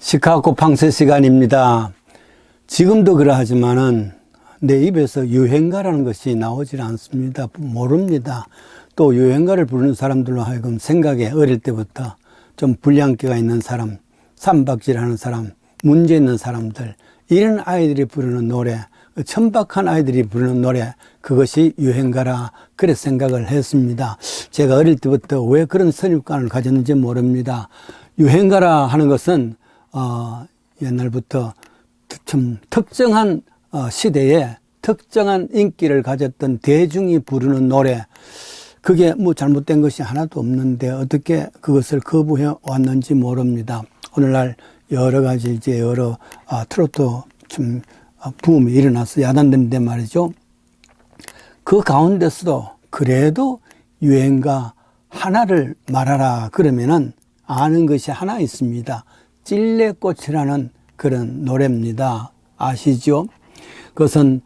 시카고 방세 시간입니다. 지금도 그러하지만은 내 입에서 유행가라는 것이 나오질 않습니다. 모릅니다. 또 유행가를 부르는 사람들로 하여금 생각에 어릴 때부터 좀 불량기가 있는 사람, 삼박질하는 사람, 문제 있는 사람들, 이런 아이들이 부르는 노래, 천박한 아이들이 부르는 노래, 그것이 유행가라 그래 생각을 했습니다. 제가 어릴 때부터 왜 그런 선입관을 가졌는지 모릅니다. 유행가라 하는 것은 옛날부터 좀 특정한 시대에 특정한 인기를 가졌던 대중이 부르는 노래, 그게 뭐 잘못된 것이 하나도 없는데 어떻게 그것을 거부해 왔는지 모릅니다. 오늘날 여러 가지 이제 여러 트로트 좀 붐이 일어나서 야단되는데 말이죠. 그 가운데서도 그래도 유행가 하나를 말하라 그러면은 아는 것이 하나 있습니다. 찔레꽃이라는 그런 노래입니다. 아시죠? 그것은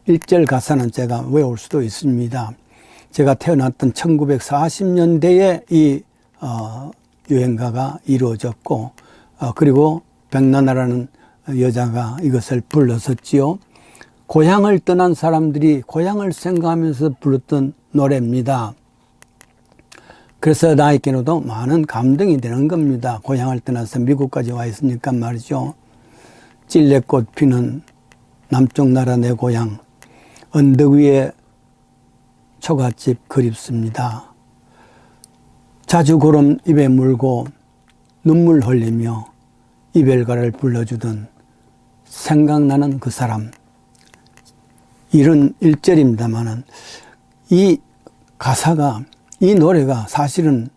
1절 가사는 제가 외울 수도 있습니다. 제가 태어났던 1940년대에 이 유행가가 이루어졌고 그리고 백나나라는 여자가 이것을 불렀었지요. 고향을 떠난 사람들이 고향을 생각하면서 불렀던 노래입니다. 그래서 나에게도 많은 감동이 되는 겁니다. 고향을 떠나서 미국까지 와 있으니까 말이죠. 찔레꽃 피는 남쪽 나라 내 고향, 언덕 위에 초가집 그립습니다. 자주 구름 입에 물고 눈물 흘리며 이별가를 불러주던 생각나는 그 사람. 이런 1절입니다만은 이 가사가, 이 노래가 사실은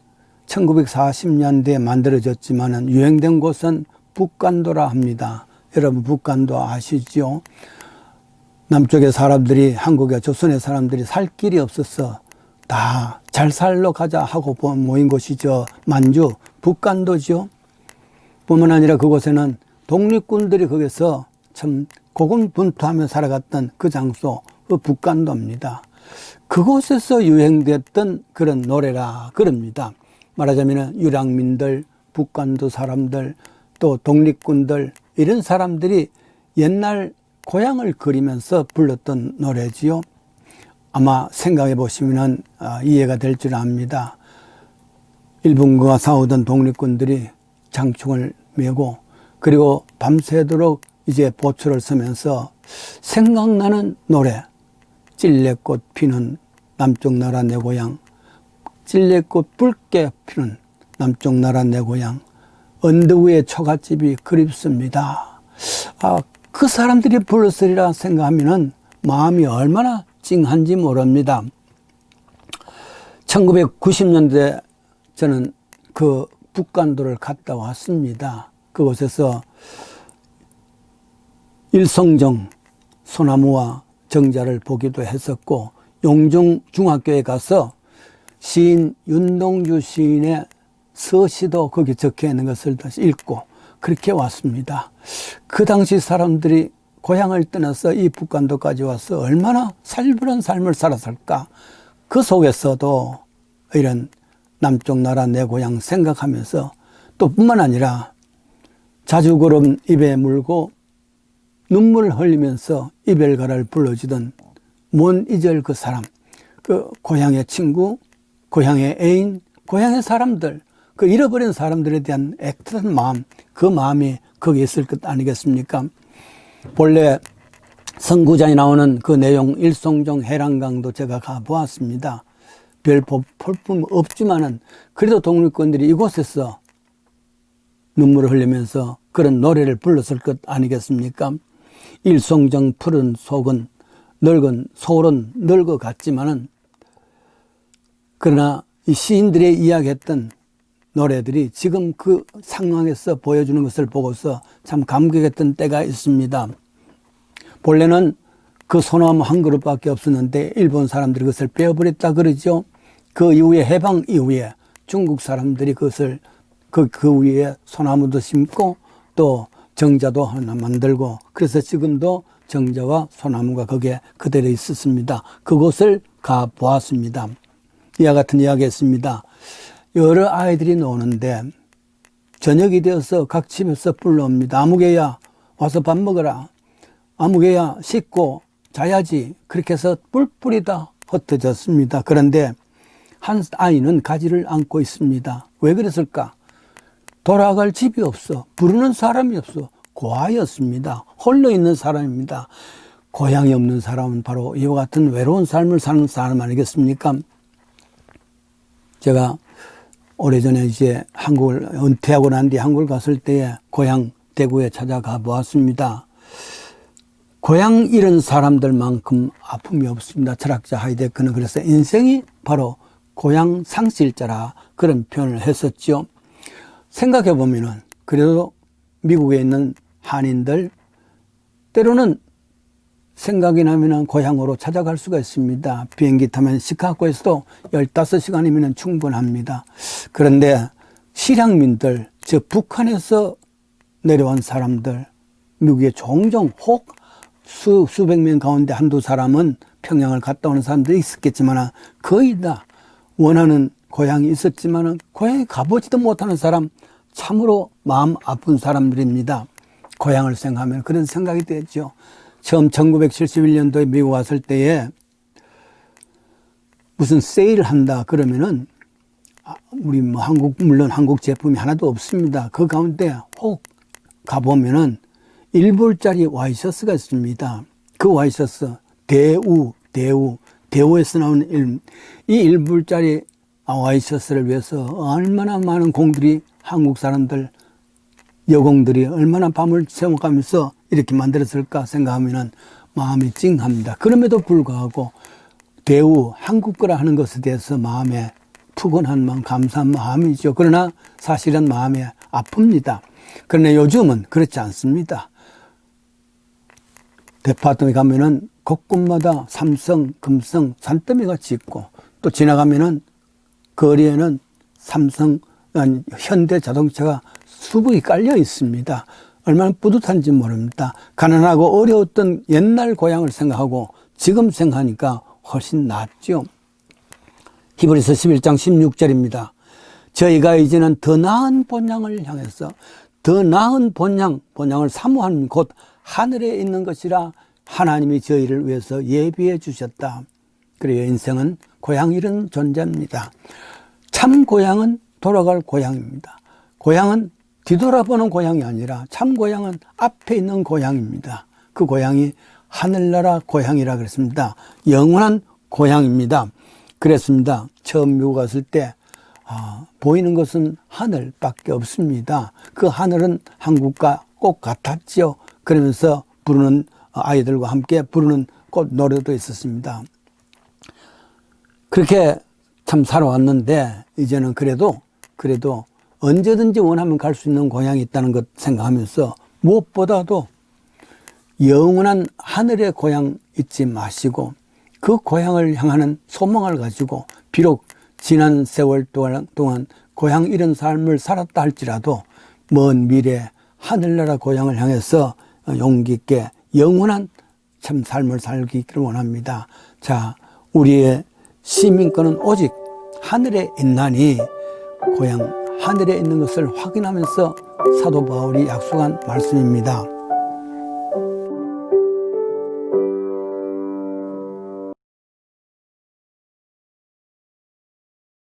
1940년대에 만들어졌지만은 유행된 곳은 북간도라 합니다. 여러분 북간도 아시죠? 남쪽의 사람들이, 한국의 조선의 사람들이 살 길이 없어서 다 잘 살러 가자 하고 모인 곳이 만주 북간도죠. 뿐만 아니라 그곳에는 독립군들이 거기서 참 고군분투하며 살아갔던 그 장소, 그 북간도입니다. 그곳에서 유행됐던 그런 노래라 그럽니다. 말하자면 유랑민들, 북간도 사람들, 또 독립군들, 이런 사람들이 옛날 고향을 그리면서 불렀던 노래지요. 아마 생각해 보시면 이해가 될 줄 압니다. 일본과 싸우던 독립군들이 장충을 메고 그리고 밤새도록 이제 보초를 서면서 생각나는 노래, 찔레꽃 피는 남쪽 나라 내 고향, 찔레꽃 붉게 피는 남쪽 나라 내 고향, 언덕 위에 초가집이 그립습니다. 그 사람들이 불렀으리라 생각하면 마음이 얼마나 찡한지 모릅니다. 1990년대 저는 그 북간도를 갔다 왔습니다. 그곳에서 일성정 소나무와 정자를 보기도 했었고, 용중 중학교에 가서 시인 윤동주 시인의 서시도 거기 적혀 있는 것을 다시 읽고 그렇게 왔습니다. 그 당시 사람들이 고향을 떠나서 이 북간도까지 와서 얼마나 살벌한 삶을 살았을까. 그 속에서도 이런 남쪽 나라 내 고향 생각하면서 또 뿐만 아니라 자주 구름 입에 물고 눈물 흘리면서 이별가를 불러주던 못 잊을 그 사람, 그 고향의 친구, 고향의 애인, 고향의 사람들, 그 잃어버린 사람들에 대한 애틋한 마음, 그 마음이 거기에 있을 것 아니겠습니까? 본래 선구자에 나오는 그 내용 일송정 해랑강도 제가 가보았습니다. 별 볼품 없지만은 그래도 독립군들이 이곳에서 눈물을 흘리면서 그런 노래를 불렀을 것 아니겠습니까? 일송정 푸른 속은 늙은 소는 늙어갔지만은 그러나 이 시인들의 이야기했던 노래들이 지금 그 상황에서 보여주는 것을 보고서 참 감격했던 때가 있습니다. 본래는 그 소나무 한 그룹밖에 없었는데 일본 사람들이 그것을 빼어버렸다 그러죠. 그 이후에 해방 이후에 중국 사람들이 그것을 그 위에 소나무도 심고 또 정자도 하나 만들고 그래서 지금도 정자와 소나무가 거기에 그대로 있었습니다. 그곳을 가보았습니다. 이와 같은 이야기 했습니다. 여러 아이들이 노는데 저녁이 되어서 각 집에서 불러옵니다. 아무개야 와서 밥 먹어라. 아무개야 씻고 자야지. 그렇게 해서 뿔뿔이 다 흩어졌습니다. 그런데 한 아이는 가지를 안고 있습니다. 왜 그랬을까? 돌아갈 집이 없어. 부르는 사람이 없어. 고아였습니다. 홀로 있는 사람입니다. 고향이 없는 사람은 바로 이와 같은 외로운 삶을 사는 사람 아니겠습니까? 제가 오래전에 이제 한국을 은퇴하고 난 뒤에 한국을 갔을 때에 고향 대구에 찾아가 보았습니다. 고향 잃은 사람들만큼 아픔이 없습니다. 철학자 하이데크는 그래서 인생이 바로 고향 상실자라 그런 표현을 했었죠. 생각해 보면은 그래도 미국에 있는 한인들 때로는 생각이 나면은 고향으로 찾아갈 수가 있습니다. 비행기 타면 시카고에서도 15시간이면 충분합니다. 그런데 실향민들, 즉 북한에서 내려온 사람들, 미국에 종종 혹 수백 명 가운데 한두 사람은 평양을 갔다 오는 사람들이 있었겠지만 거의 다 원하는 고향이 있었지만 고향에 가보지도 못하는 사람, 참으로 마음 아픈 사람들입니다. 고향을 생각하면 그런 생각이 되죠. 처음 1971년도에 미국 왔을 때에 무슨 세일을 한다 그러면은 우리 뭐 물론 한국 제품이 하나도 없습니다. 그 가운데 혹 가보면은 1불짜리 와이셔츠가 있습니다. 그 와이셔츠 대우에서 나오는 이 1불짜리 와이셔츠를 위해서 얼마나 많은 공들이 한국 사람들 여공들이 얼마나 밤을 새워가면서 이렇게 만들었을까 생각하면 마음이 찡합니다. 그럼에도 불구하고 대우 한국 거라 하는 것에 대해서 마음에 푸근한 마음, 감사한 마음이죠. 그러나 사실은 마음에 아픕니다. 그러나 요즘은 그렇지 않습니다. 데파트에 가면은 곳곳마다 삼성, 금성, 산더미같이 있고 또 지나가면은 거리에는 삼성, 현대 자동차가 수북이 깔려 있습니다. 얼마나 뿌듯한지 모릅니다. 가난하고 어려웠던 옛날 고향을 생각하고 지금 생각하니까 훨씬 낫죠. 히브리서 11장 16절입니다. 저희가 이제는 더 나은 본향을 향해서 더 나은 본향을 사모하는 곳 하늘에 있는 것이라 하나님이 저희를 위해서 예비해 주셨다. 그래요. 인생은 고향 잃은 존재입니다. 참 고향은 돌아갈 고향입니다. 고향은 뒤돌아보는 고향이 아니라 참 고향은 앞에 있는 고향입니다. 그 고향이 하늘나라 고향이라 그랬습니다. 영원한 고향입니다. 그랬습니다. 처음 미국 갔을 때 보이는 것은 하늘밖에 없습니다. 그 하늘은 한국과 꼭 같았죠. 그러면서 부르는 아이들과 함께 부르는 꽃 노래도 있었습니다. 그렇게 참 살아왔는데 이제는 그래도 언제든지 원하면 갈 수 있는 고향이 있다는 것 생각하면서 무엇보다도 영원한 하늘의 고향 잊지 마시고 그 고향을 향하는 소망을 가지고 비록 지난 세월 동안 고향 잃은 삶을 살았다 할지라도 먼 미래 하늘나라 고향을 향해서 용기 있게 영원한 참 삶을 살기를 원합니다. 자, 우리의 시민권은 오직 하늘에 있나니 고향 하늘에 있는 것을 확인하면서 사도 바울이 약속한 말씀입니다.